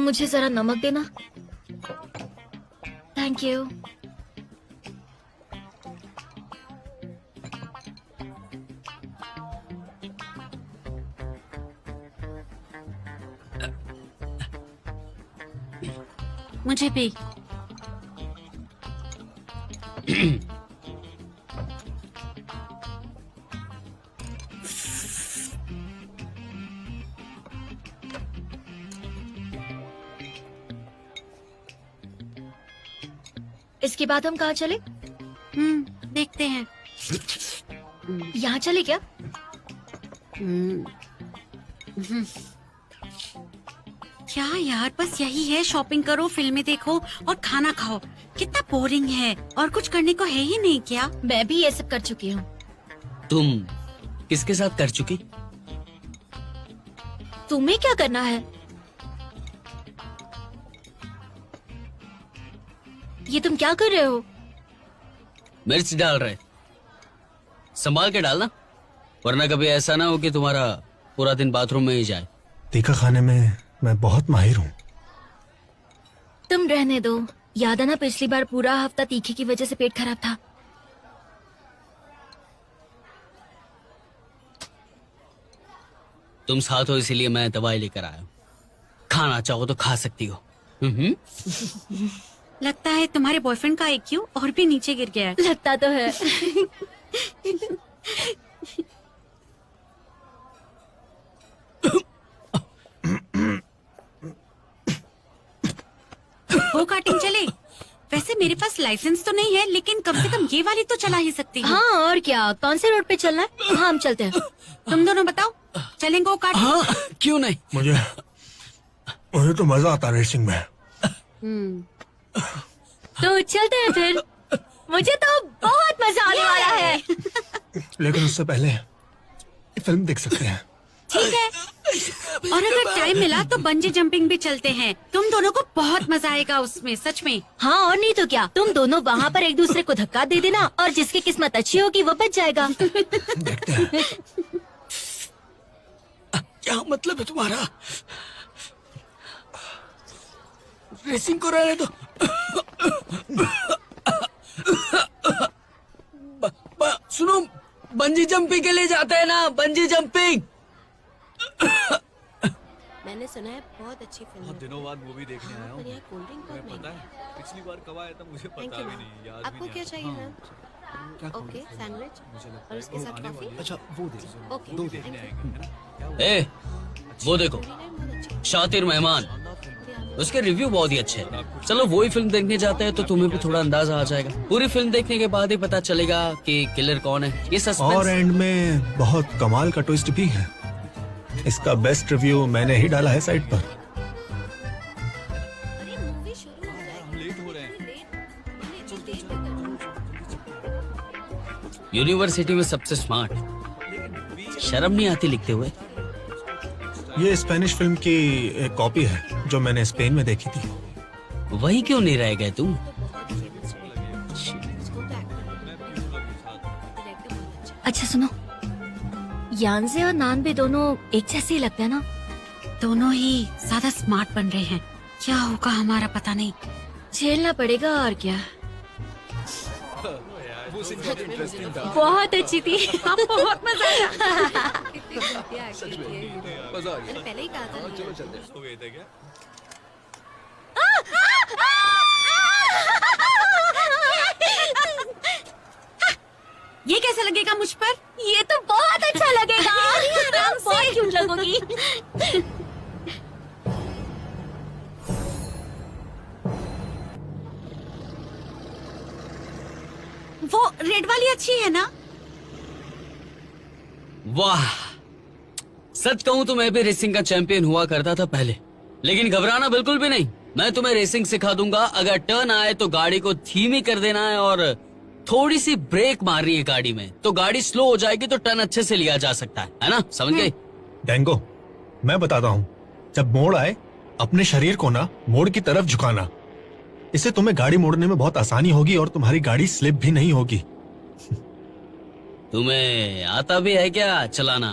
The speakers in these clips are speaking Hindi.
मुझे जरा नमक देना। Thank you. मुझे भी। इसके बाद हम कहाँ चले? देखते हैं। यहाँ चले क्या? क्या यार, बस यही है, शॉपिंग करो, फिल्में देखो और खाना खाओ। कितना बोरिंग है, और कुछ करने को है ही नहीं क्या? मैं भी ये सब कर चुकी हूँ। तुम किसके साथ कर चुकी? तुम्हें क्या करना है? ये तुम क्या कर रहे हो? मिर्च डाल रहे। संभाल के डालना, वरना कभी ऐसा ना हो कि तुम्हारा पूरा दिन बाथरूम में ही जाए। तीखा खाने में मैं बहुत माहिर हूँ। तुम रहने दो। याद है ना, पिछली बार पूरा हफ्ता तीखे की वजह से पेट खराब था। तुम साथ हो इसीलिए मैं दवाई लेकर आया हूँ। खाना चाहो तो खा सकती हो। लगता है तुम्हारे बॉयफ्रेंड का IQ और भी नीचे गिर गया है। लगता तो है। वो काटिंग चले। वैसे मेरे पास लाइसेंस तो नहीं है, लेकिन कम से कम ये वाली तो चला ही सकती हूँ। हाँ, और क्या? कौन से रोड पे चलना है? हाँ, हम चलते हैं। तुम दोनों बताओ, चलेंगे वो काटिंग? हाँ, क्यों नहीं? मुझे तो मजा आता रेसिंग में। तो चलते हैं फिर। मुझे तो बहुत मजा आने वाला है। लेकिन उससे पहले फिल्म देख सकते हैं। ठीक है, और अगर टाइम मिला तो बंजी जंपिंग भी चलते हैं। तुम दोनों को बहुत मजा आएगा उसमें, सच में। हाँ, और नहीं तो क्या। तुम दोनों वहाँ पर एक दूसरे को धक्का दे देना, और जिसकी किस्मत अच्छी होगी वो बच जाएगा। देखते हैं। क्या मतलब है तुम्हारा? रेसिंग को रहने दो। सुनो, बंजी जंपिंग के लिए जाते हैं ना, बंजी जंपिंग। मैंने सुना है बहुत अच्छी फिल्म है। दिनों बाद मूवी देखने आया हूँ। पर यहाँ कोल्ड ड्रिंक बहुत महंगी है। पिछली बार कब आया था मुझे थैंक पता यू भी मैम। नहीं, याद आपको भी क्या नहीं चाहिए मैम? ओके, सैंडविच और उसके साथ कॉफी। अच्छा वो दे ओके, दो देखने आएंगे है ना? ए, वो देखो, शातिर मेहमान, उसके रिव्यू बहुत ही अच्छे हैं। चलो वही फिल्म देखने जाते हैं तो तुम्हें भी थोड़ा अंदाजा आ जाएगा। पूरी फिल्म देखने के बाद ही पता चलेगा कि किलर कौन है। ये सस्पेंस। और एंड में बहुत कमाल का ट्विस्ट भी है। इसका बेस्ट रिव्यू मैंने ही डाला है साइट पर। अरे मूवी शुरू हो जाएगी। लेट हो रहे हैं। यूनिवर्सिटी में सबसे स्मार्ट, शर्म नहीं आती लिखते हुए। ये स्पेनिश फिल्म की एक कॉपी है जो मैंने स्पेन में देखी थी। वही क्यों नहीं रह गए तुम? अच्छा सुनो, यानजे और नान भी दोनों एक जैसे ही लगते हैं ना? दोनों ही ज्यादा स्मार्ट बन रहे हैं। क्या होगा हमारा पता नहीं। झेलना पड़ेगा, और क्या। बहुत अच्छी थी। बहुत मजा आया। मजा आ गया। मैंने पहले ही कहा था। चलो चलते हैं। हो गए थे क्या? ये कैसा लगेगा मुझ पर? ये तो बहुत अच्छा लगेगा। बहुत क्यूट लगोगी। वो रेड वाली अच्छी है ना? वाह, सच कहूं तो मैं भी रेसिंग का चैंपियन हुआ करता था पहले, लेकिन घबराना बिल्कुल भी नहीं। मैं तुम्हें रेसिंग सिखा दूंगा। अगर टर्न आए तो गाड़ी को धीमी कर देना है, और थोड़ी सी ब्रेक मारनी है गाड़ी में, तो गाड़ी स्लो हो जाएगी तो टर्न अच्छे से लिया जा सकता है ना? समझ गए? डेंगो, मैं बताता हूँ, जब मोड़ आए अपने शरीर को ना मोड़ की तरफ झुकाना। इससे तुम्हें गाड़ी मोड़ने में बहुत आसानी होगी और तुम्हारी गाड़ी स्लिप भी नहीं होगी। तुम्हें आता भी है क्या चलाना?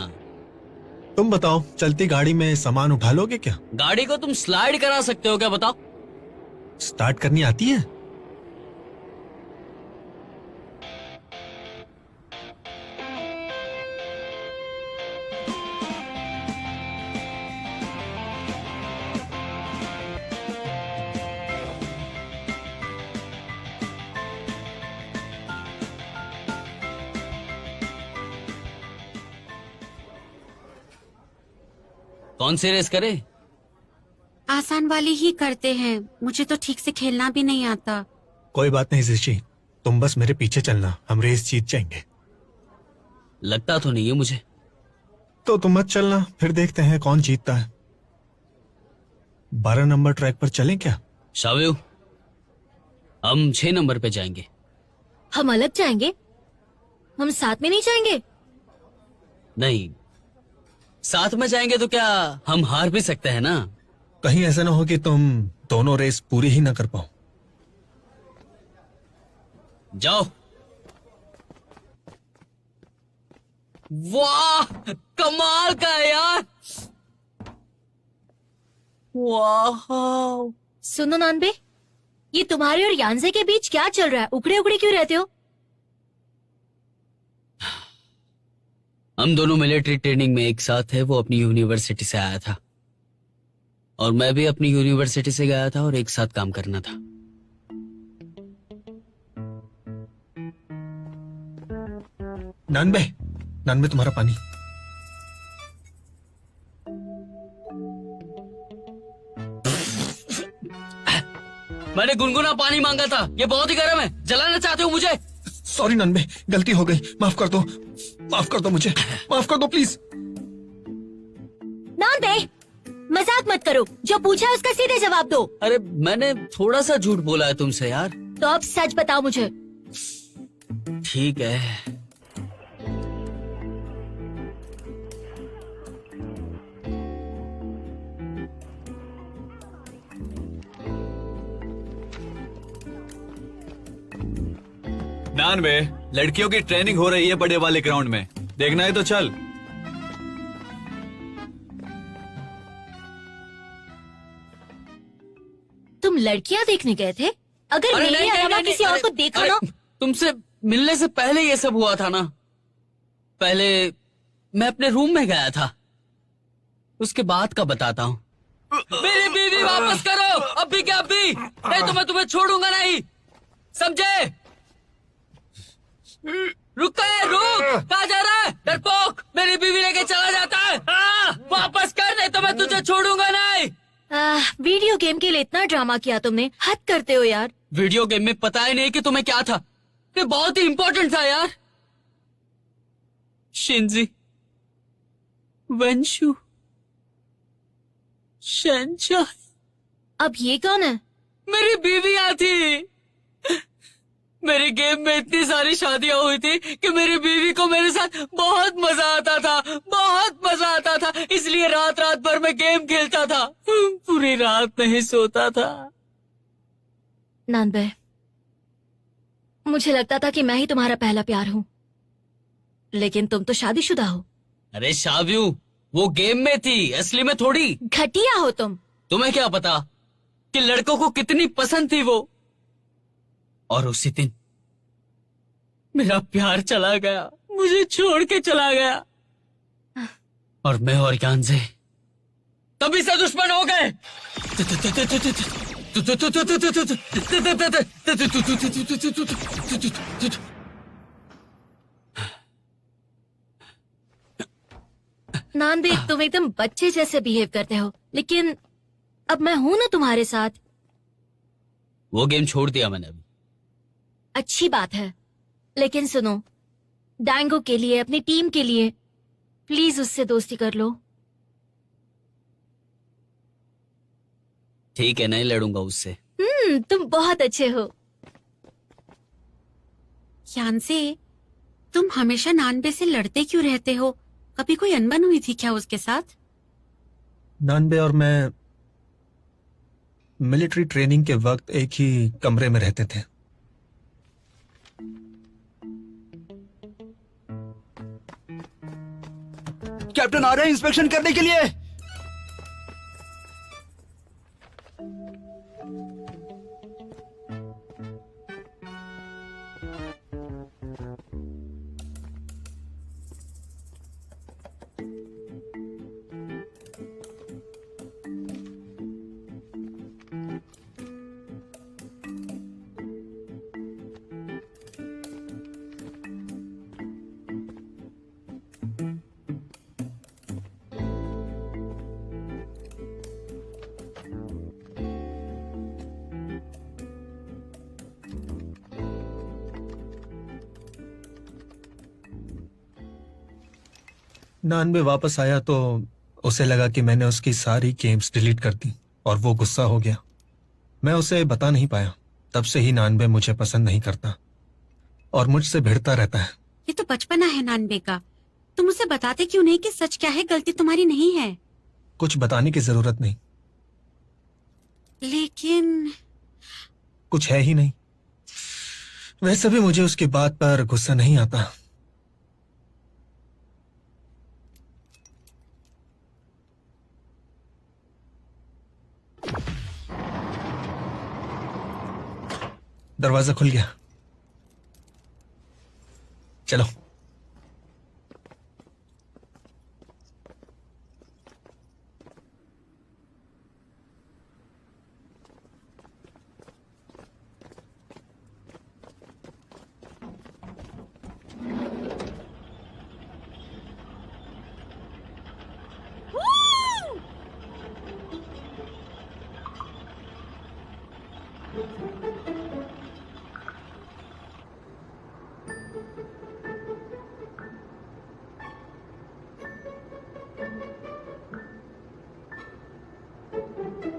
तुम बताओ, चलती गाड़ी में सामान उठा लोगे क्या? गाड़ी को तुम स्लाइड करा सकते हो क्या, बताओ? स्टार्ट करनी आती है? कौन सी रेस करे? आसान वाली ही करते हैं, मुझे तो ठीक से खेलना भी नहीं आता। कोई बात नहीं ऋषि, तुम बस मेरे पीछे चलना, हम रेस जीत जाएंगे। लगता तो नहीं है मुझे। तो तुम मत चलना, फिर देखते हैं कौन जीतता है। 12 नंबर ट्रैक पर चलें क्या? शाविव, हम 6 नंबर पे जाएंगे। हम अलग जाएंगे? हम साथ में नहीं जाएंगे? नहीं, साथ में जाएंगे तो क्या हम हार भी सकते हैं ना। कहीं ऐसा ना हो कि तुम दोनों रेस पूरी ही ना कर पाओ। जाओ। वाह, कमाल का है यार। वाह। सुनो नानबे, ये तुम्हारे और यानसे के बीच क्या चल रहा है? उकड़े उकड़े क्यों रहते हो? हम दोनों मिलिट्री ट्रेनिंग में एक साथ थे। वो अपनी यूनिवर्सिटी से आया था और मैं भी अपनी यूनिवर्सिटी से गया था और एक साथ काम करना था। नानबे, नानबे तुम्हारा पानी। मैंने गुनगुना पानी मांगा था, ये बहुत ही गर्म है। जलाना चाहते हो मुझे? सॉरी नानबे, गलती हो गई, माफ कर दो, माफ कर दो मुझे, माफ कर दो प्लीज। नानबे, मजाक मत करो, जो पूछा उसका सीधे जवाब दो। अरे मैंने थोड़ा सा झूठ बोला है तुमसे यार। तो अब सच बताओ मुझे। ठीक है। नानबे, लड़कियों की ट्रेनिंग हो रही है बड़े वाले ग्राउंड में, देखना है तो चल। तुम लड़कियां देखने गए थे? अगर अरे मेरे अलावा किसी और को देखा ना। तुमसे मिलने से पहले ये सब हुआ था ना। पहले मैं अपने रूम में गया था, उसके बाद का बताता हूँ। मेरी बीवी वापस करो, अभी क्या अभी, नहीं तो मैं तुम्हें छोड़ूंगा नहीं, समझे? रुक, कहाँ जा रहा है डरपोक? मेरी बीवी लेके चला जाता है। वापस कर, नहीं तो मैं तुझे छोड़ूंगा नहीं। वीडियो गेम के लिए इतना ड्रामा किया तुमने, हद करते हो यार। वीडियो गेम में पता ही नहीं कि तुम्हें क्या था। ये बहुत ही इंपॉर्टेंट था यार। शिंजी, वंशु, शंचा। अब ये कौन है? मेरी बीवियां थी। मेरे गेम में इतनी सारी शादियां हुई थी कि मेरी बीवी को मेरे साथ बहुत मजा आता था, बहुत मजा आता था। इसलिए रात रात भर मैं गेम खेलता था, पूरी रात नहीं सोता था। नानबे, मुझे लगता था कि मैं ही तुम्हारा पहला प्यार हूँ, लेकिन तुम तो शादीशुदा हो। अरे शाव्यू, वो गेम में थी, असली में थोड़ी। घटिया हो तुम। तुम्हें क्या पता कि लड़कों को कितनी पसंद थी वो। और उसी दिन मेरा प्यार चला गया, मुझे छोड़ के चला गया, और मैं और ज्ञान से तभी से दुश्मन हो गए। नानबे, तुम एकदम बच्चे जैसे बिहेव करते हो, लेकिन अब मैं हूं ना तुम्हारे साथ। वो गेम छोड़ दिया मैंने अभी। अच्छी बात है, लेकिन सुनो, डैंगो के लिए, अपनी टीम के लिए प्लीज उससे दोस्ती कर लो। ठीक है, नहीं लड़ूंगा उससे। तुम बहुत अच्छे हो। यानसे, तुम हमेशा नानबे से लड़ते क्यों रहते हो? कभी कोई अनबन हुई थी क्या उसके साथ? नानबे और मैं मिलिट्री ट्रेनिंग के वक्त एक ही कमरे में रहते थे। क्या कैप्टन आ रहे हैं इंस्पेक्शन करने के लिए। नानबे वापस आया तो उसे लगा कि मैंने उसकी सारी गेम्स डिलीट कर दी और वो गुस्सा हो गया। मैं उसे बता नहीं पाया। तब से ही नानबे मुझे पसंद नहीं करता और मुझसे भिड़ता रहता है। ये तो बचपना है नानबे का। तुम उसे बताते क्यों नहीं कि सच क्या है, गलती तुम्हारी नहीं है। कुछ बताने की जरूरत नहीं, लेकिन कुछ है ही नहीं। वैसे भी मुझे उसकी बात पर गुस्सा नहीं आता। दरवाजा खुल गया, चलो।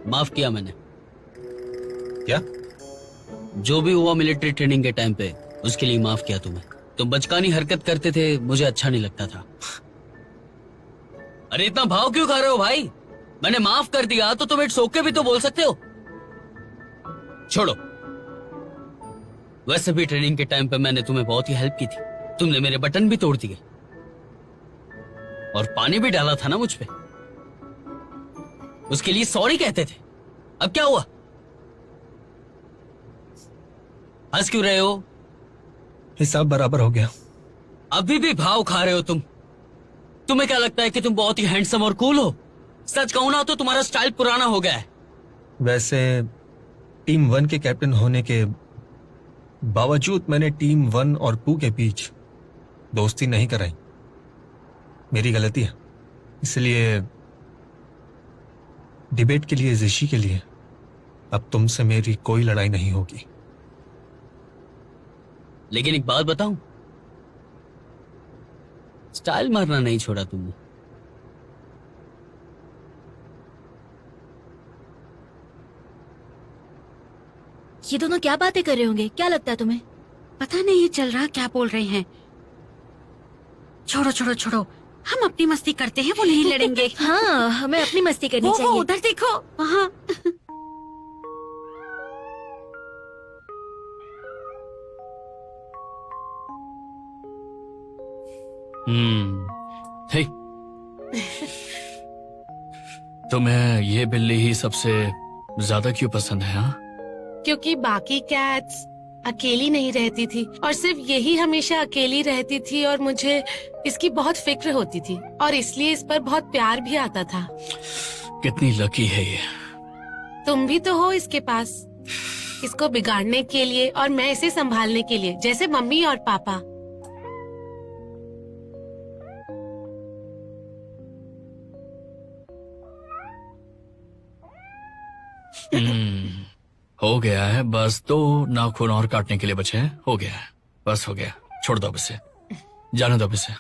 माफ किया मैंने। क्या? जो भी हुआ मिलिट्री ट्रेनिंग के टाइम पे, उसके लिए माफ किया तुम्हें। तुम बचकानी हरकत करते थे, मुझे अच्छा नहीं लगता था। अरे इतना भाव क्यों खा रहे हो भाई? मैंने माफ कर दिया तो तुम इट्स ओके भी तो बोल सकते हो। छोड़ो। वैसे भी ट्रेनिंग के टाइम पे मैंने तुम्हें बहुत ही हेल्प की थी। तुमने मेरे बटन भी तोड़ दिए और पानी भी डाला था ना मुझ पे। उसके लिए सॉरी कहते थे। अब क्या हुआ? हंस क्यों रहे हो? हिसाब बराबर हो गया। अभी भी भाव खा रहे हो तुम। तुम्हें क्या लगता है कि तुम बहुत ही हैंडसम और कूल हो? सच कहूं ना तो तुम्हारा स्टाइल पुराना हो गया है। वैसे टीम 1 के कैप्टन होने के बावजूद मैंने टीम 1 और 2 के बीच दोस्ती नहीं कराई। मेरी गलती है। इसलिए डिबेट के लिए, ऋषि के लिए अब तुमसे मेरी कोई लड़ाई नहीं होगी। लेकिन एक बात बताऊं, स्टाइल मारना नहीं छोड़ा तुमने। ये दोनों क्या बातें कर रहे होंगे? क्या लगता है तुम्हें? पता नहीं ये चल रहा क्या बोल रहे हैं। छोड़ो छोड़ो छोड़ो, हम अपनी मस्ती करते हैं, वो नहीं लड़ेंगे। हाँ, हमें अपनी मस्ती करनी वो चाहिए। उधर देखो वहाँ। हे, तुम्हें ये बिल्ली ही सबसे ज्यादा क्यों पसंद है? हाँ, क्योंकि बाकी कैट्स अकेली नहीं रहती थी और सिर्फ यही हमेशा अकेली रहती थी और मुझे इसकी बहुत फिक्र होती थी और इसलिए इस पर बहुत प्यार भी आता था। कितनी लकी है ये। तुम भी तो हो इसके पास, इसको बिगाड़ने के लिए और मैं इसे संभालने के लिए, जैसे मम्मी और पापा। हो गया है, बस 2 नाखून और काटने के लिए बचे हैं। हो गया है, बस हो गया। छोड़ दो अब इसे, जाने दो अब इसे।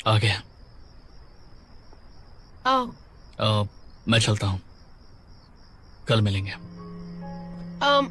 आ गया। ओ, मैं चलता हूँ, कल मिलेंगे। अम,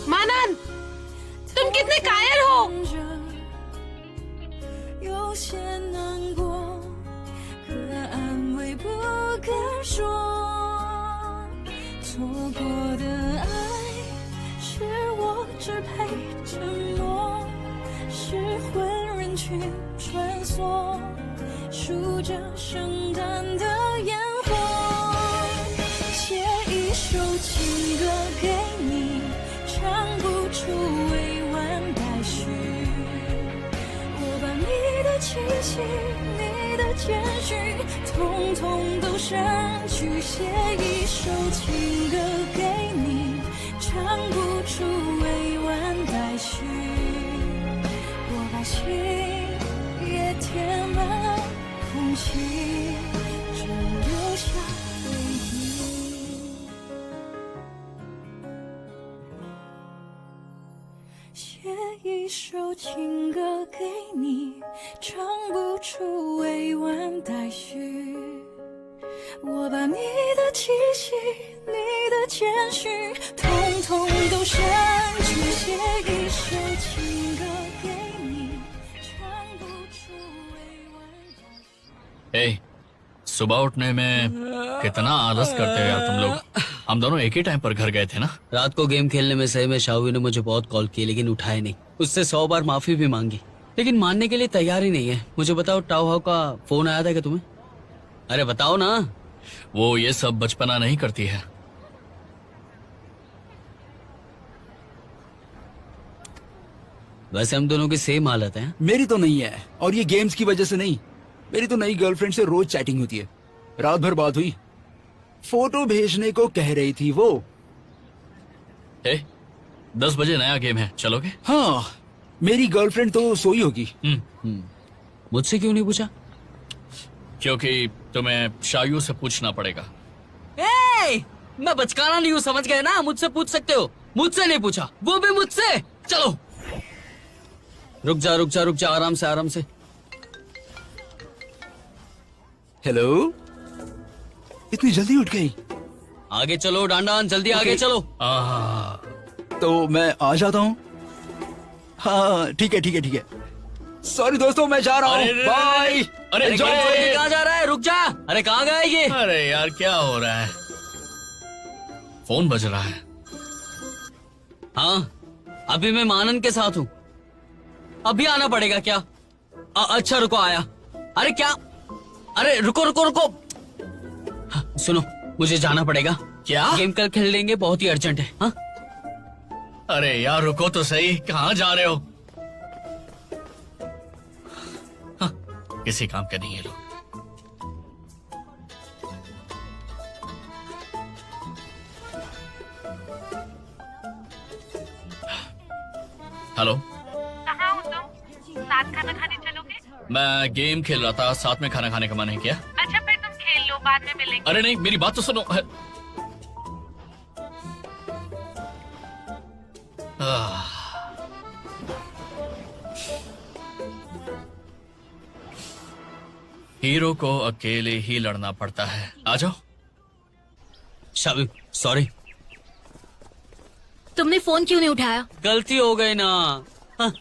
मानन, तुम कितने कायर हो। 有些难过，可安慰不敢说。错过的爱，是我只配沉默，失魂人群穿梭，数着圣诞的烟火，写一首情歌给你，唱不出委婉待续。我把你的气息，你的简讯，统统都删去，写一首情歌给你，唱不出委婉待续。我把心也填满空气，只留下回忆。写一首情歌给你，唱不出委婉待续。我把你的气息，你的简讯，统统都删去，写一首情歌给你，唱不出委婉待续。ए, सुबह उठने में कितना आलस करते हो यार तुम लोग। हम दोनों एक ही टाइम पर घर गए थे ना। रात को गेम खेलने में सही में शाहू ने मुझे बहुत कॉल किए लेकिन उठाए नहीं। उससे 100 बार माफी भी मांगी लेकिन मानने के लिए तैयार ही नहीं है। मुझे बताओ, टाओ हाउ का फोन आया था क्या तुम्हें? अरे बताओ ना। वो ये सब बचपना नहीं करती है। वैसे हम दोनों की सेम हालत है। मेरी तो नहीं है, और ये गेम्स की वजह से नहीं। मेरी तो नई गर्लफ्रेंड से रोज चैटिंग होती है, रात भर बात हुई, फोटो भेजने को कह रही थी वो। 10 बजे नया गेम है, चलोगे? हाँ, मेरी गर्लफ्रेंड तो सोई होगी। मुझसे क्यों नहीं पूछा? क्योंकि तुम्हें शायू से पूछना पड़ेगा। मैं बचकाना नहीं हूँ, समझ गए ना? मुझसे पूछ सकते हो, मुझसे नहीं पूछा, वो भी मुझसे। चलो रुक जा रुक जा रुक जा, आराम से आराम से। हेलो, इतनी जल्दी उठ गई? आगे चलो डांडान, जल्दी आगे चलो। तो मैं आ जाता हूँ। हाँ ठीक है ठीक है ठीक है। सॉरी दोस्तों, मैं जा रहा हूँ, बाय। अरे ये कहाँ जा रहा है? रुक जा। अरे कहाँ गया ये? अरे यार क्या हो रहा है? फोन बज रहा है। हाँ, अभी मैं मानन के साथ हूँ। अभी आना पड़ेगा क्या? अच्छा रुको, आया। अरे क्या? अरे रुको रुको रुको। हाँ, सुनो, मुझे जाना पड़ेगा। क्या? गेम कल खेल लेंगे, बहुत ही अर्जेंट है। हाँ? अरे यार रुको तो सही, कहाँ जा रहे हो? हाँ, किसी काम के नहीं है लोग। हेलो, कहाँ हो तुम? साथ खाना खाने चलोगे? मैं गेम खेल रहा था, साथ में खाना खाने का मन है क्या? अच्छा फिर तुम खेल लो, बाद में मिलेंगे। अरे नहीं, मेरी बात तो सुनो। हीरो को अकेले ही लड़ना पड़ता है। आ जाओ। शाबी, सॉरी। तुमने फोन क्यों नहीं उठाया? गलती हो गई ना। हाँ,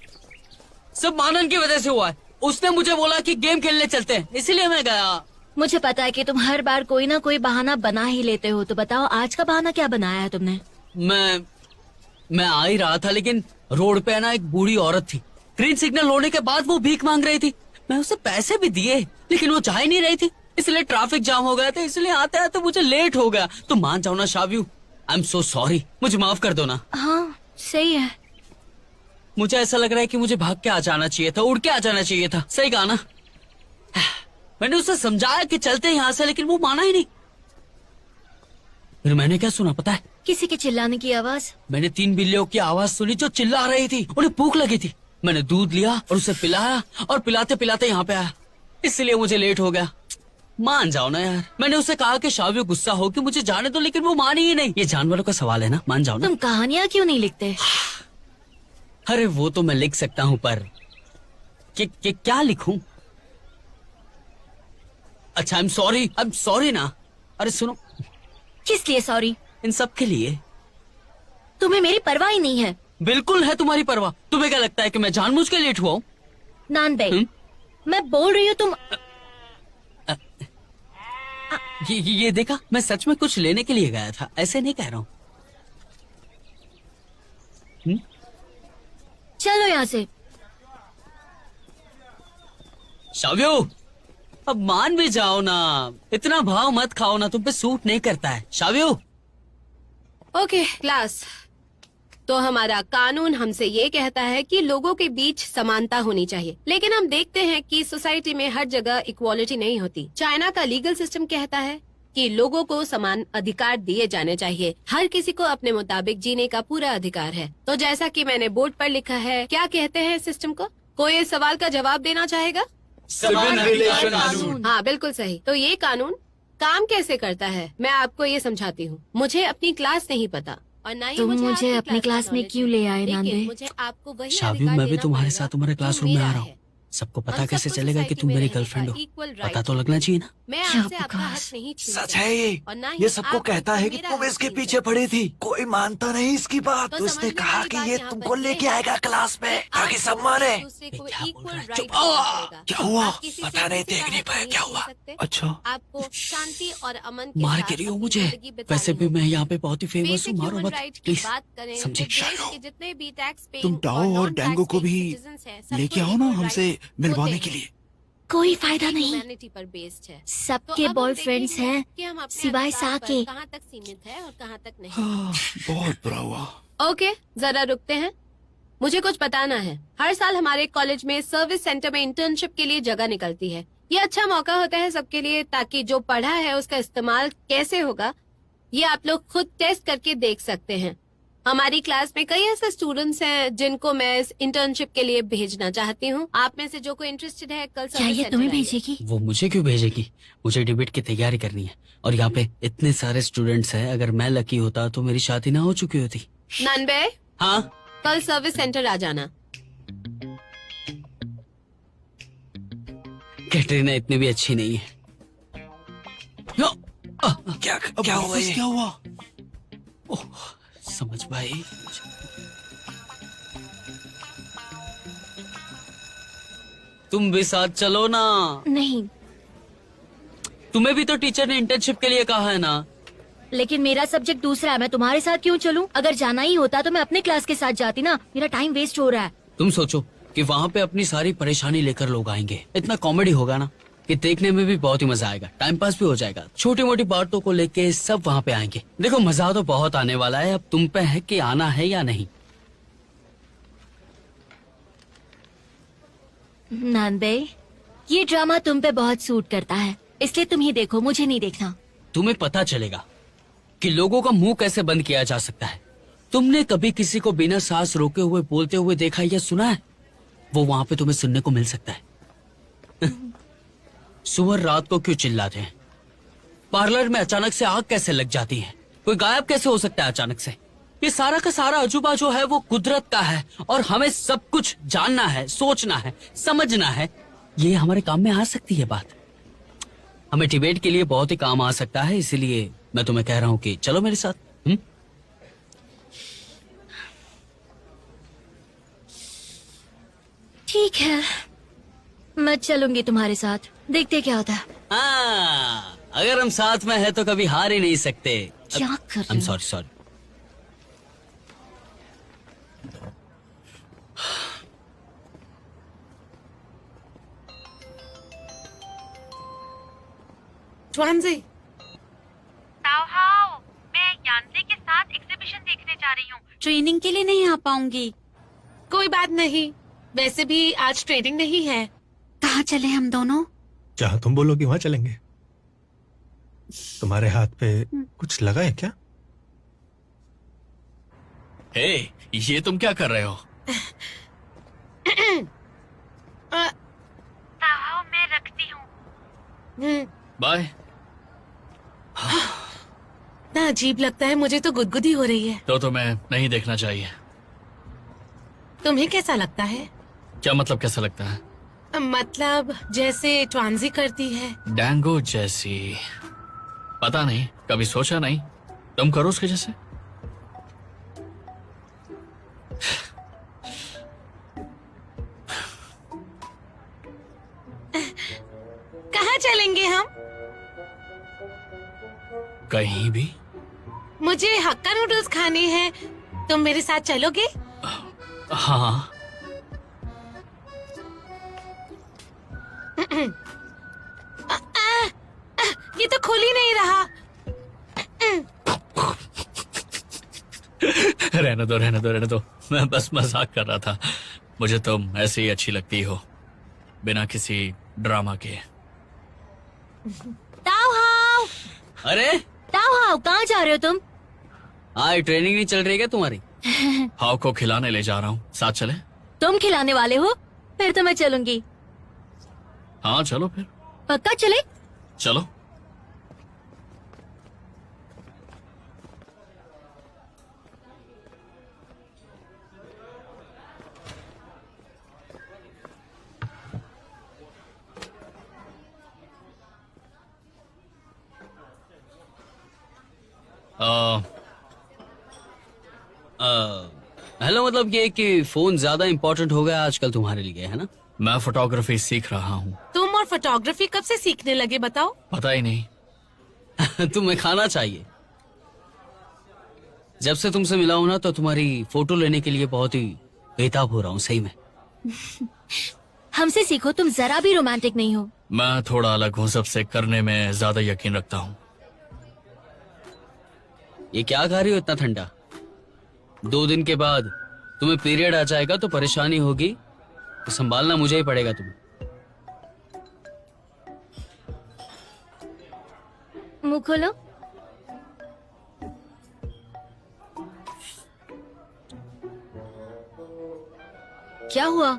सब मानन की वजह से हुआ है। उसने मुझे बोला कि गेम खेलने चलते हैं, इसलिए मैं गया। मुझे पता है कि तुम हर बार कोई ना कोई बहाना बना ही लेते हो, तो बताओ आज का बहाना क्या बनाया है तुमने? मैं आ ही रहा था, लेकिन रोड पे ना एक बूढ़ी औरत थी। ग्रीन सिग्नल होने के बाद वो भीख मांग रही थी। मैं उसे पैसे भी दिए, लेकिन वो जा ही नहीं रही थी, इसलिए ट्रैफिक जाम हो गया था। इसलिए आते आते मुझे लेट हो गया। तो मान जाओ ना शाबू, आई एम सो सॉरी, मुझे माफ कर दो ना। हाँ सही है। मुझे ऐसा लग रहा है कि मुझे भाग के आ जाना चाहिए था, उड़ के आ जाना चाहिए था। सही कहा ना? मैंने उसे समझाया कि चलते हैं यहाँ से, लेकिन वो माना ही नहीं। फिर मैंने क्या सुना पता है? किसी के चिल्लाने की आवाज। मैंने 3 बिल्लियों की आवाज सुनी जो चिल्ला रही थी, उन्हें भूख लगी थी। मैंने दूध लिया और उसे पिलाया और पिलाते पिलाते यहाँ पे आया, इसलिए मुझे लेट हो गया। मान जाओ ना यार, मैंने उसे कहा कि शावियो गुस्सा हो कि मुझे जाने दो, लेकिन वो मानी ही नहीं। ये जानवरों का सवाल है ना, मान जाओ ना। तुम कहानियाँ क्यों नहीं लिखते? अरे वो तो मैं लिख सकता हूँ, पर क्या लिखूं? अच्छा, आई एम सॉरी ना। अरे सुनो, किस लिए सॉरी? इन सब के लिए। तुम्हें मेरी परवाह ही नहीं है। बिल्कुल है तुम्हारी परवाह। तुम्हें क्या लगता है कि मैं जानबूझ के लेट हुआ हूँ? नानबे, मैं बोल रही हूँ तुम। ये देखा, मैं सच में कुछ लेने के लिए गया था, ऐसे नहीं कह रहा हूँ। चलो यहाँ से। शावियो, अब मान भी जाओ ना, इतना भाव मत खाओ ना, तुम पे सूट नहीं करता है। शावियो। ओके क्लास, तो हमारा कानून हमसे ये कहता है कि लोगों के बीच समानता होनी चाहिए, लेकिन हम देखते हैं कि सोसाइटी में हर जगह इक्वालिटी नहीं होती। चाइना का लीगल सिस्टम कहता है कि लोगों को समान अधिकार दिए जाने चाहिए, हर किसी को अपने मुताबिक जीने का पूरा अधिकार है। तो जैसा कि मैंने बोर्ड पर लिखा है, क्या कहते हैं इस सिस्टम को? कोई इस सवाल का जवाब देना चाहेगा? सिविल रिलेशन कानून। हाँ बिल्कुल सही। तो ये कानून काम कैसे करता है, मैं आपको ये समझाती हूँ। मुझे अपनी क्लास नहीं पता और ना ही तुम मुझे आपकी अपनी क्लास में knowledge क्यों है। ले आए, लेकिन नानबे? मुझे आपको वही शावियो, अधिकार मैं भी देना तुम्हारे पड़ेगा साथ तुम्हारे जो क्लासरूम में आ मेरा रहा हूँ। है। सबको हम पता सबको कैसे चलेगा कि सोसाइटी तुम में मेरी रहने गर्लफ्रेंड का हो? equal पता right तो है। लगना चाहिए ना। मैं क्या आपसे आपका बकवास। हक नहीं छीन सच सकती है ये। और ना ही ये सबको आप कहता है कि मेरा तुम हक इसके छीन पीछे सकते। पड़ी थी, कोई मानता नहीं इसकी बात। तो तो उसने समझने कहा वाली कि बात ये यहाँ तुमको पर लेके ये है आएगा क्लास में कि ताकि आप सब एक माने। दूसरे को क्या बोल equal रहा है? right चुप। देना पड़ेगा। क्या हुआ? आप किसी से पता नहीं, किसी का देख नहीं हक पाया क्या छीन हुआ। सकते। अच्छा, आपको शांति और अमन के मार साथ के रही हो अपनी मुझे। जिंदगी बितानी वैसे भी होगी। मैं यहाँ पे बहुत ही फेमस हूँ, बेसिक मारो ह्यूमन मत राइट की प्लीज। बात करें तो समझे? देश के जितने भी टैक्स तुम डाओ और डेंगो को भी लेके आओ ना हमसे मिलवाने के लिए। कोई फायदा नहीं, ह्यूमैनिटी पर बेस्ड है। तो सबके अब हम बॉयफ्रेंड्स देखेंगे हैं कि हम अपने सिवाय अधिकार सा पर के। कहाँ तक सीमित है और कहाँ तक नहीं। हाँ, बहुत बुरा हुआ। ओके, जरा रुकते हैं, मुझे कुछ बताना है। हर साल हमारे कॉलेज में सर्विस सेंटर में इंटर्नशिप के लिए जगह निकलती है। ये अच्छा मौका होता है सबके लिए, ताकि जो पढ़ा है उसका इस्तेमाल कैसे होगा ये आप लोग खुद टेस्ट करके देख सकते हैं। हमारी क्लास में कई ऐसे स्टूडेंट्स हैं जिनको मैं इस इंटर्नशिप के लिए भेजना चाहती हूँ। आप में से जो कोई इंटरेस्टेड है कल क्या ये तुम्हें भेजेगी? वो मुझे क्यों भेजेगी? मुझे डिबेट की तैयारी करनी है और यहाँ पे इतने सारे स्टूडेंट्स हैं। अगर मैं लकी होता तो मेरी शादी ना हो चुकी होती। नानबे, हाँ, कल सर्विस सेंटर आ जाना। कैटरीना इतनी भी अच्छी नहीं है। क्या हुआ ये? क्या हुआ? ओह, समझ भाई। तुम भी साथ चलो ना। नहीं, तुम्हें भी तो टीचर ने इंटर्नशिप के लिए कहा है ना। लेकिन मेरा सब्जेक्ट दूसरा है, मैं तुम्हारे साथ क्यों चलूं? अगर जाना ही होता तो मैं अपने क्लास के साथ जाती ना, मेरा टाइम वेस्ट हो रहा है। तुम सोचो कि वहाँ पे अपनी सारी परेशानी लेकर लोग आएंगे, इतना कॉमेडी होगा ना कि देखने में भी बहुत ही मजा आएगा, टाइम पास भी हो जाएगा। छोटी मोटी बातों को लेके सब वहाँ पे आएंगे। देखो मजा तो बहुत आने वाला है, अब तुम पे है कि आना है या नहीं। नानबे, ये ड्रामा तुम पे बहुत सूट करता है, इसलिए तुम ही देखो, मुझे नहीं देखना। तुम्हें पता चलेगा कि लोगों का मुंह कैसे बंद किया जा सकता है। तुमने कभी किसी को बिना सांस रोके हुए बोलते हुए देखा या सुना है? वो वहाँ पे तुम्हें सुनने को मिल सकता है। सुअर रात को क्यों चिल्लाते हैं? पार्लर में अचानक से आग कैसे लग जाती है? कोई गायब कैसे हो सकता है अचानक से? ये सारा का सारा अजूबा जो है वो कुदरत का है और हमें सब कुछ जानना है, सोचना है, समझना है। ये हमारे काम में आ सकती है बात। हमें डिबेट के लिए बहुत ही काम आ सकता है, इसीलिए मैं तुम्हें कह रहा हूँ कि चलो मेरे साथ। ठीक है, मैं चलूंगी तुम्हारे साथ, देखते क्या होता है। हाँ, अगर हम साथ में हैं तो कभी हार ही नहीं सकते। क्या कर रहे हो? सॉरी। ट्वानजी, मैं यानजे के साथ एग्जीबिशन देखने जा रही हूँ। ट्रेनिंग के लिए नहीं आ पाऊंगी। कोई बात नहीं, वैसे भी आज ट्रेनिंग नहीं है। कहाँ चले हम दोनों? जहाँ तुम बोलोगी वहां चलेंगे। तुम्हारे हाथ पे कुछ लगा है क्या? हे, ये तुम क्या कर रहे हो? मैं रखती हूँ। बाय। ना अजीब लगता है, मुझे तो गुदगुदी हो रही है। तो तुम्हें नहीं देखना चाहिए। तुम्हें कैसा लगता है? क्या मतलब कैसा लगता है? मतलब जैसे ट्वांजी करती है। डैंगो जैसी? पता नहीं, कभी सोचा नहीं। तुम करो उसके जैसे। कहाँ चलेंगे हम? कहीं भी। मुझे हक्का नूडल्स खाने हैं, तुम मेरे साथ चलोगे? हाँ। ये तो खुल ही नहीं रहा। रहने दो रहने दो रहने दो, मैं बस मजाक कर रहा था। मुझे तुम ऐसे ही अच्छी लगती हो, बिना किसी ड्रामा के। ताओ हाओ, अरे ताओ हाओ, कहाँ जा रहे हो तुम? आज ट्रेनिंग नहीं चल रही है क्या तुम्हारी? हाउ को खिलाने ले जा रहा हूँ, साथ चले? तुम खिलाने वाले हो? फिर तो मैं चलूंगी। हाँ चलो फिर। पक्का चले? चलो। हेलो, मतलब ये कि फोन ज्यादा इम्पोर्टेंट हो गया आजकल तुम्हारे लिए, है ना? मैं फोटोग्राफी सीख रहा हूँ। तुम और फोटोग्राफी कब से सीखने लगे बताओ? पता ही नहीं। तुम्हें खाना चाहिए। जब से तुमसे मिला हूं ना, तो तुम्हारी फोटो लेने के लिए बहुत ही बेताब हो रहा हूँ, सही में। हमसे सीखो, तुम जरा भी रोमांटिक नहीं हो। मैं थोड़ा अलग हूँ, सबसे करने में ज्यादा यकीन रखता हूँ। ये क्या खा रही हो इतना ठंडा? 2 दिन के बाद तुम्हें पीरियड आ जाएगा तो परेशानी होगी, तो संभालना मुझे ही पड़ेगा तुम्हें। मुंह खोलो। क्या हुआ?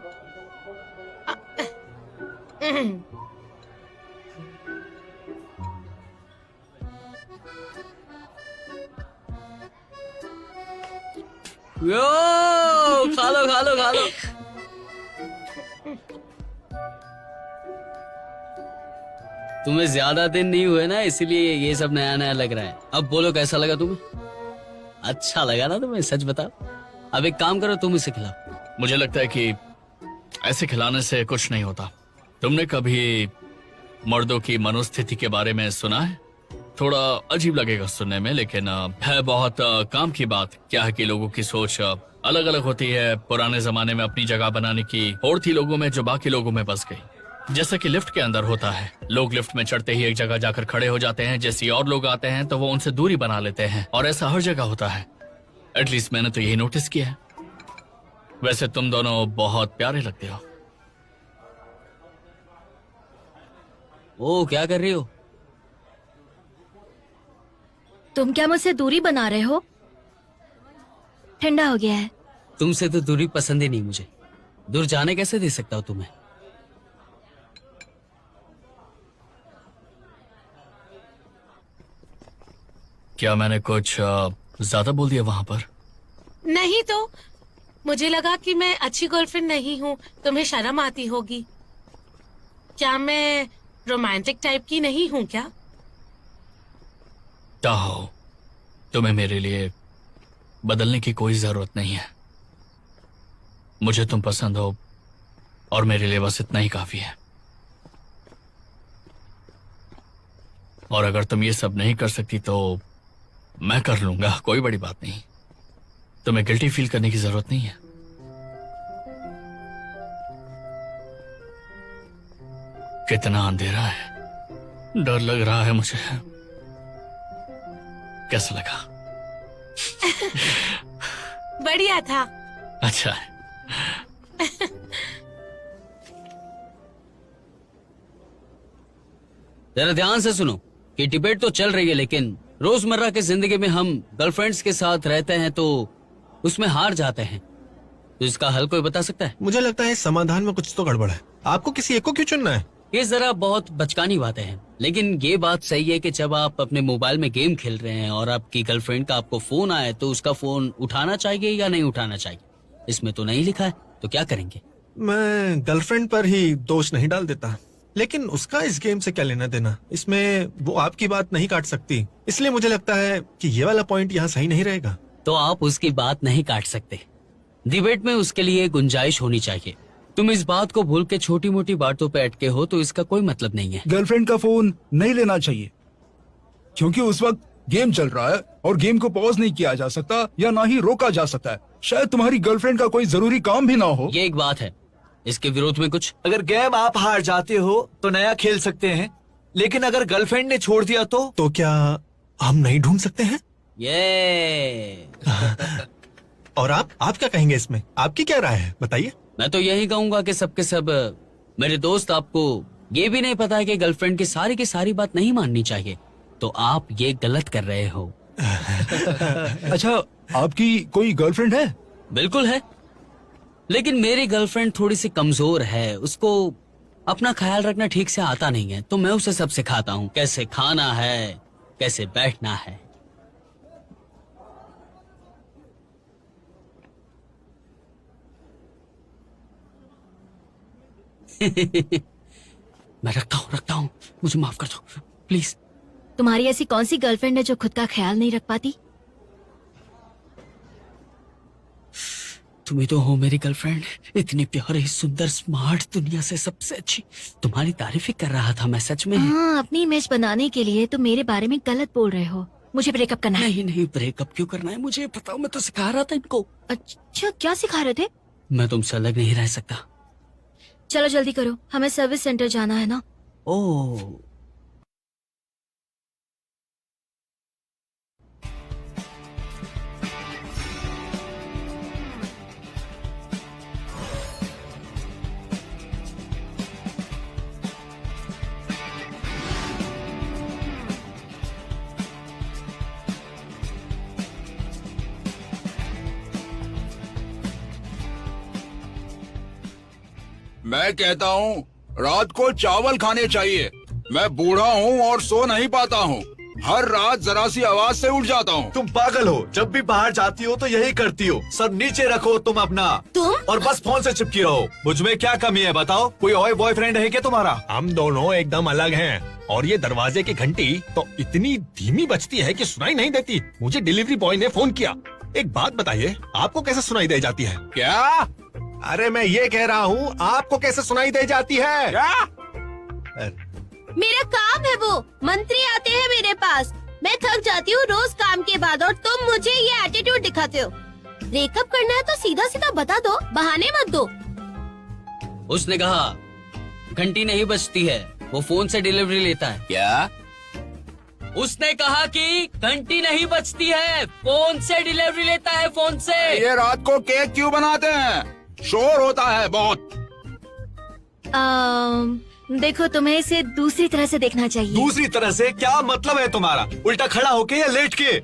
यो, खा लो खा लो खा लो। तुम्हें ज्यादा दिन नहीं हुए ना, इसलिए ये सब नया नया लग रहा है। अब बोलो कैसा लगा तुम्हें? अच्छा लगा ना तुम्हें? सच बताओ। अब एक काम करो, तुम इसे खिलाओ। मुझे लगता है कि ऐसे खिलाने से कुछ नहीं होता। तुमने कभी मर्दों की मनोस्थिति के बारे में सुना है? थोड़ा अजीब लगेगा सुनने में, लेकिन है बहुत काम की बात। क्या है कि लोगों की सोच अलग अलग होती है। पुराने जमाने में अपनी जगह बनाने की होड़ थी लोगों में, जो बाकी लोगों में बस गई। जैसा कि लिफ्ट के अंदर होता है, लोग लिफ्ट में चढ़ते ही एक जगह जाकर खड़े हो जाते हैं। जैसे ही और लोग आते हैं तो वो उनसे दूरी बना लेते हैं, और ऐसा हर जगह होता है। एटलीस्ट मैंने तो यही नोटिस किया है। वैसे तुम दोनों बहुत प्यारे लगते हो। ओ, क्या कर रही हो? तुम क्या मुझसे दूरी बना रहे हो? ठंडा हो गया है। तुमसे तो दूरी पसंद ही नहीं मुझे। दूर जाने कैसे दे सकता हूँ तुम्हें? क्या मैंने कुछ ज्यादा बोल दिया वहां पर? नहीं तो, मुझे लगा कि मैं अच्छी गर्लफ्रेंड नहीं हूँ, तुम्हें शर्म आती होगी। क्या मैं रोमांटिक टाइप की नहीं हूँ क्या? ताओ, तुम्हें मेरे लिए बदलने की कोई जरूरत नहीं है। मुझे तुम पसंद हो, और मेरे लिए बस इतना ही काफी है। और अगर तुम ये सब नहीं कर सकती तो मैं कर लूंगा, कोई बड़ी बात नहीं। तुम्हें गिल्टी फील करने की जरूरत नहीं है। कितना अंधेरा है, डर लग रहा है मुझे। कैसा लगा? बढ़िया था। अच्छा है। जरा ध्यान से सुनो कि डिबेट तो चल रही है, लेकिन रोजमर्रा की जिंदगी में हम गर्लफ्रेंड्स के साथ रहते हैं तो उसमें हार जाते हैं। तो इसका हल कोई बता सकता है? मुझे लगता है इस समाधान में कुछ तो गड़बड़ है। आपको किसी एक को क्यों चुनना है? ये जरा बहुत बचकानी बातें हैं, लेकिन ये बात सही है कि जब आप अपने मोबाइल में गेम खेल रहे हैं और आपकी गर्लफ्रेंड का आपको फोन आए तो उसका फोन उठाना चाहिए या नहीं उठाना चाहिए? इसमें तो नहीं लिखा है, तो क्या करेंगे? मैं गर्लफ्रेंड पर ही दोष नहीं डाल देता, लेकिन उसका इस गेम से क्या लेना देना? इसमें वो आपकी बात नहीं काट सकती, इसलिए मुझे लगता है कि ये वाला पॉइंट यहाँ सही नहीं रहेगा। तो आप उसकी बात नहीं काट सकते। डिबेट में उसके लिए गुंजाइश होनी चाहिए। तुम इस बात को भूल के छोटी मोटी बातों पे अटके हो तो इसका कोई मतलब नहीं है। गर्लफ्रेंड का फोन नहीं लेना चाहिए क्योंकि उस वक्त गेम चल रहा है और गेम को पॉज नहीं किया जा सकता या ना ही रोका जा सकता है। शायद तुम्हारी गर्लफ्रेंड का कोई जरूरी काम भी ना हो। ये एक बात है, इसके विरोध में कुछ? अगर गेम आप हार जाते हो तो नया खेल सकते हैं, लेकिन अगर गर्लफ्रेंड ने छोड़ दिया तो क्या हम नहीं ढूंढ सकते हैं? ये और आप क्या कहेंगे इसमें? आपकी क्या राय है, बताइए। मैं तो यही कहूंगा कि सबके सब मेरे दोस्त, आपको ये भी नहीं पता है कि गर्लफ्रेंड की सारी बात नहीं माननी चाहिए, तो आप ये गलत कर रहे हो। अच्छा, आपकी कोई गर्लफ्रेंड है? बिल्कुल है, लेकिन मेरी गर्लफ्रेंड थोड़ी सी कमजोर है, उसको अपना ख्याल रखना ठीक से आता नहीं है, तो मैं उसे सब सिखाता हूँ, कैसे खाना है, कैसे बैठना है। मैं रखता हूँ, मुझे माफ कर दो प्लीज। तुम्हारी ऐसी कौन सी गर्लफ्रेंड है जो खुद का ख्याल नहीं रख पाती? तुम ही तो हो मेरी गर्लफ्रेंड, इतनी प्यारी, सुंदर, स्मार्ट, दुनिया से सबसे अच्छी। तुम्हारी तारीफ ही कर रहा था मैं, सच में। हाँ, अपनी इमेज बनाने के लिए तुम मेरे बारे में गलत बोल रहे हो। मुझे ब्रेकअप करना है। नहीं, ब्रेकअप क्यों करना है मुझे बताओ, मैं तो सिखा रहा था इनको। अच्छा, क्या सिखा रहे थे? मैं तुमसे अलग नहीं रह सकता। चलो जल्दी करो, हमें सर्विस सेंटर जाना है ना। ओह, मैं कहता हूँ रात को चावल खाने चाहिए। मैं बूढ़ा हूँ और सो नहीं पाता हूँ। हर रात जरा सी आवाज से उठ जाता हूँ। तुम पागल हो, जब भी बाहर जाती हो तो यही करती हो। सब नीचे रखो तुम अपना, और बस फोन से चिपकी रहो। मुझ में क्या कमी है बताओ? कोई और बॉयफ्रेंड है क्या तुम्हारा? हम दोनों एकदम अलग हैं, और ये दरवाजे की घंटी तो इतनी धीमी बजती है कि सुनाई नहीं देती। मुझे डिलीवरी बॉय ने फोन किया। एक बात बताइए, आपको कैसे सुनाई दे जाती है? क्या? अरे मैं ये कह रहा हूँ, आपको कैसे सुनाई दे जाती है? क्या? मेरा काम है वो। मंत्री आते हैं मेरे पास, मैं थक जाती हूँ रोज काम के बाद, और तुम मुझे ये एटीट्यूड दिखाते हो। ब्रेकअप करना है तो सीधा सीधा बता दो, बहाने मत दो। उसने कहा घंटी नहीं बजती है, वो फोन से डिलीवरी लेता है। क्या? उसने कहा कि घंटी नहीं बजती है, फोन से डिलीवरी लेता है, फोन से। ये रात को केक क्यों बनाते हैं? शोर होता है बहुत। देखो, तुम्हें इसे दूसरी तरह से देखना चाहिए। दूसरी तरह से क्या मतलब है तुम्हारा? उल्टा खड़ा होके या लेट के?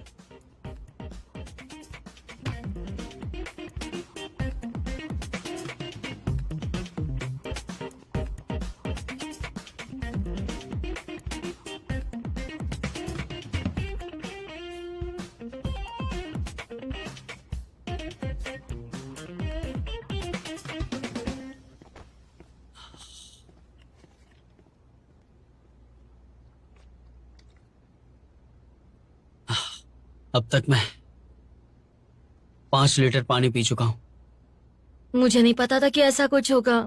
अब तक मैं 5 लीटर पानी पी चुका हूँ। मुझे नहीं पता था कि ऐसा कुछ होगा।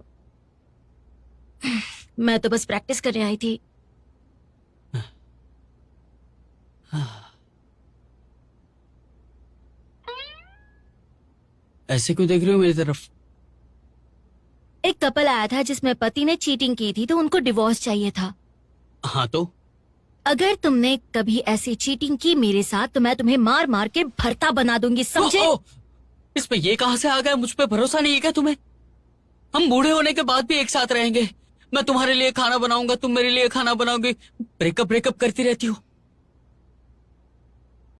मैं तो बस प्रैक्टिस करने आई थी। ऐसे क्यों देख रहे हो मेरी तरफ? एक कपल आया था जिसमें पति ने चीटिंग की थी, तो उनको डिवोर्स चाहिए था। हाँ, तो अगर तुमने कभी ऐसी चीटिंग की मेरे साथ तो मैं तुम्हें मार मार के भरता बना दूंगी, समझे? इसमें ये कहां से आ गया? मुझ पे भरोसा नहीं है क्या तुम्हें? हम बूढ़े होने के बाद भी एक साथ रहेंगे। मैं तुम्हारे लिए खाना बनाऊंगा, तुम मेरे लिए खाना बनाओगी। ब्रेकअप करती रहती हो।